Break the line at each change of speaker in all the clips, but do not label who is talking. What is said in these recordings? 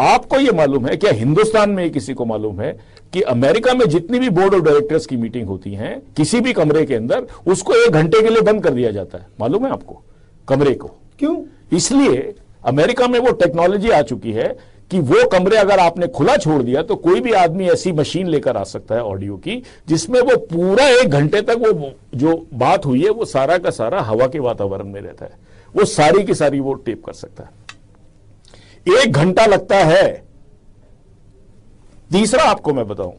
आपको यह मालूम है क्या, हिंदुस्तान में किसी को मालूम है कि अमेरिका में जितनी भी बोर्ड ऑफ डायरेक्टर्स की मीटिंग होती हैं किसी भी कमरे के अंदर, उसको 1 घंटे के लिए बंद कर दिया जाता है? मालूम है आपको कमरे को?
क्यों?
इसलिए अमेरिका में वो टेक्नोलॉजी आ चुकी है कि वो कमरे अगर आपने खुला छोड़ दिया तो कोई भी आदमी ऐसी मशीन लेकर आ सकता है ऑडियो की, जिसमें वो पूरा 1 घंटे तक वो जो बात हुई है वो सारा का सारा हवा के वातावरण में रहता है, वो सारी की सारी वो टेप कर सकता है। 1 घंटा लगता है। तीसरा आपको मैं बताऊं,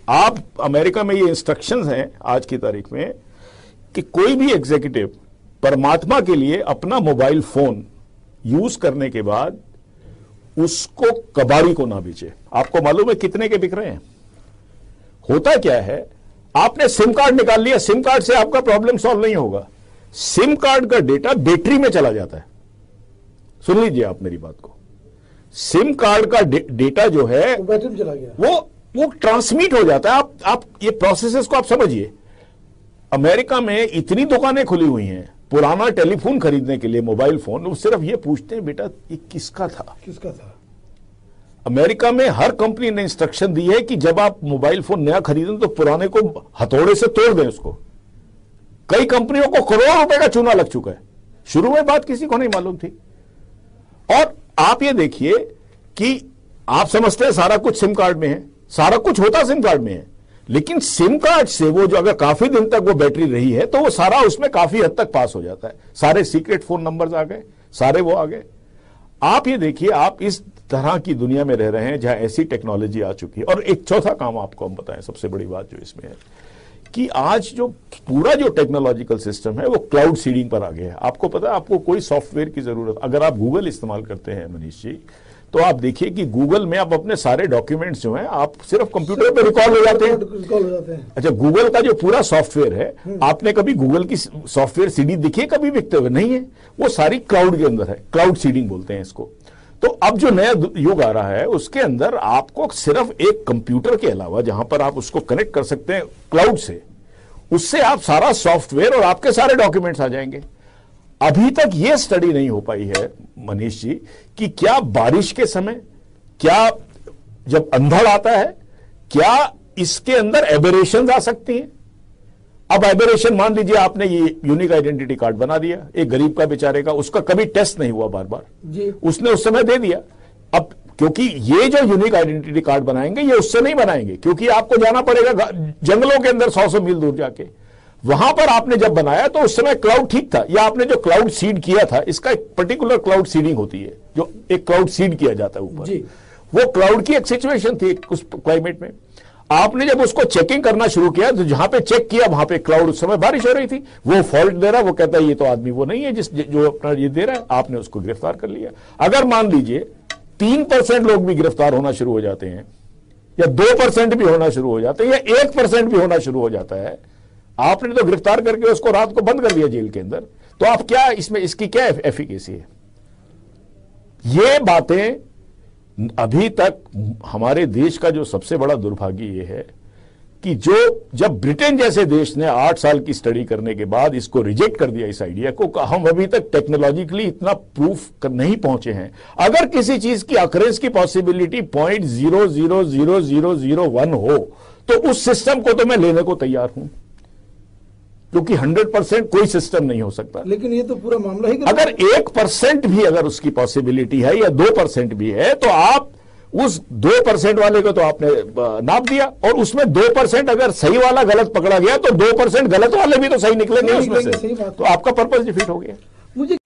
आप अमेरिका में ये इंस्ट्रक्शंस हैं आज की तारीख में कि कोई भी एग्जीक्यूटिव परमात्मा के लिए अपना मोबाइल फोन यूज करने के बाद उसको कबाड़ी को ना बेचे। आपको मालूम है कितने के बिक रहे हैं? होता क्या है, आपने सिम कार्ड निकाल लिया, सिम कार्ड से आपका प्रॉब्लम सॉल्व नहीं होगा। सिम कार्ड का डेटा बैटरी में चला जाता है। सुन लीजिए आप मेरी बात को, सिम कार्ड का डेटा जो है
बैटरी में चला गया,
वो ट्रांसमिट हो जाता है। आप ये प्रोसेसेस को आप समझिए। अमेरिका में इतनी दुकानें खुली हुई हैं पुराना टेलीफोन खरीदने के लिए, मोबाइल फोन, वो सिर्फ ये पूछते हैं बेटा ये किसका था। अमेरिका में हर कंपनी ने इंस्ट्रक्शन दी है कि जब आप मोबाइल फोन नया खरीदें तो पुराने को हथौड़े से तोड़ दें उसको। कई कंपनियों को करोड़ों रुपए का चूना लग चुका है। शुरू में बात किसी को नहीं मालूम थी। और आप ये देखिए कि आप समझते हैं सारा कुछ सिम कार्ड में है, सारा कुछ होता सिम कार्ड में है, लेकिन सिम कार्ड से वो जो अगर काफी दिन तक वो बैटरी रही है तो वो सारा उसमें काफी हद तक पास हो जाता है। सारे सीक्रेट फोन नंबर्स आ गए, सारे वो आ गए। आप ये देखिए, आप इस तरह की दुनिया में रह रहे हैं जहां ऐसी टेक्नोलॉजी आ चुकी है। और एक चौथा काम आपको हम बताएं, सबसे बड़ी बात जो इसमें है कि आज जो पूरा जो टेक्नोलॉजिकल सिस्टम है वो क्लाउड सीडिंग पर आ गया है। आपको पता है, आपको कोई सॉफ्टवेयर की जरूरत, अगर आप गूगल इस्तेमाल करते हैं मनीष जी, तो आप देखिए कि गूगल में आप अपने सारे डॉक्यूमेंट्स जो हैं आप सिर्फ कंप्यूटर पे रिकॉर्ड हो जाते हैं। अच्छा, गूगल का जो पूरा सॉफ्टवेयर है, आपने कभी गूगल की सॉफ्टवेयर सीडी दिखी है कभी बिकते हुए? नहीं है। वो सारी क्लाउड के अंदर है, क्लाउड सीडिंग बोलते हैं इसको। तो अब जो नया युग आ रहा है उसके अंदर आपको सिर्फ एक कंप्यूटर के अलावा जहां पर आप उसको कनेक्ट कर सकते हैं क्लाउड से, उससे आप सारा सॉफ्टवेयर और आपके सारे डॉक्यूमेंट्स आ जाएंगे। अभी तक यह स्टडी नहीं हो पाई है मनीष जी कि क्या बारिश के समय, क्या जब अंधड़ आता है, क्या इसके अंदर एबेरेशंस आ सकती हैं। अब एबेरेशन, मान लीजिए आपने ये यूनिक आइडेंटिटी कार्ड बना दिया एक गरीब का, बेचारे का, उसका कभी टेस्ट नहीं हुआ बार बार जी, उसने उस समय दे दिया। अब क्योंकि ये जो यूनिक आइडेंटिटी कार्ड बनाएंगे ये उससे नहीं बनाएंगे, क्योंकि आपको जाना पड़ेगा जंगलों के अंदर 100 मील दूर जाके। वहां पर आपने जब बनाया तो उस समय क्लाउड ठीक था, या आपने जो क्लाउड सीड किया था, इसका एक पर्टिकुलर क्लाउड सीडिंग होती है, जो एक क्लाउड सीड किया जाता है ऊपर, वो क्लाउड की एक सिचुएशन थी उस क्लाइमेट में। आपने जब उसको चेकिंग करना शुरू किया तो जहां पे चेक किया वहां पे क्लाउड, उस समय बारिश हो रही थी, वो फॉल्ट दे रहा, वो कहता है ये तो आदमी वो नहीं है जो अपना ये दे रहा है, आपने उसको गिरफ्तार कर लिया। अगर मान लीजिए 3% लोग भी गिरफ्तार होना शुरू हो जाते हैं, या 2% भी होना शुरू हो जाते हैं, या 1% भी होना शुरू हो जाता है, आपने तो गिरफ्तार करके उसको रात को बंद कर दिया जेल के अंदर, तो आप क्या इसमें, इसकी क्या एफिकेसी है? ये बातें अभी तक हमारे देश का जो सबसे बड़ा दुर्भाग्य ये है कि जब ब्रिटेन जैसे देश ने 8 साल की स्टडी करने के बाद इसको रिजेक्ट कर दिया इस आइडिया को, हम अभी तक टेक्नोलॉजिकली इतना प्रूफ नहीं पहुंचे हैं। अगर किसी चीज की अकरेंस की पॉसिबिलिटी 0.00001 हो तो उस सिस्टम को तो मैं लेने को तैयार हूं, क्योंकि 100% कोई सिस्टम नहीं हो सकता।
लेकिन ये तो पूरा मामला ही,
अगर 1% भी अगर उसकी पॉसिबिलिटी है या 2% भी है, तो आप उस 2% वाले को तो आपने नाप दिया, और उसमें 2% अगर सही वाला गलत पकड़ा गया तो 2% गलत वाले भी तो सही निकलेंगे उसमें से, तो आपका पर्पस डिफीट हो गया।
मुझे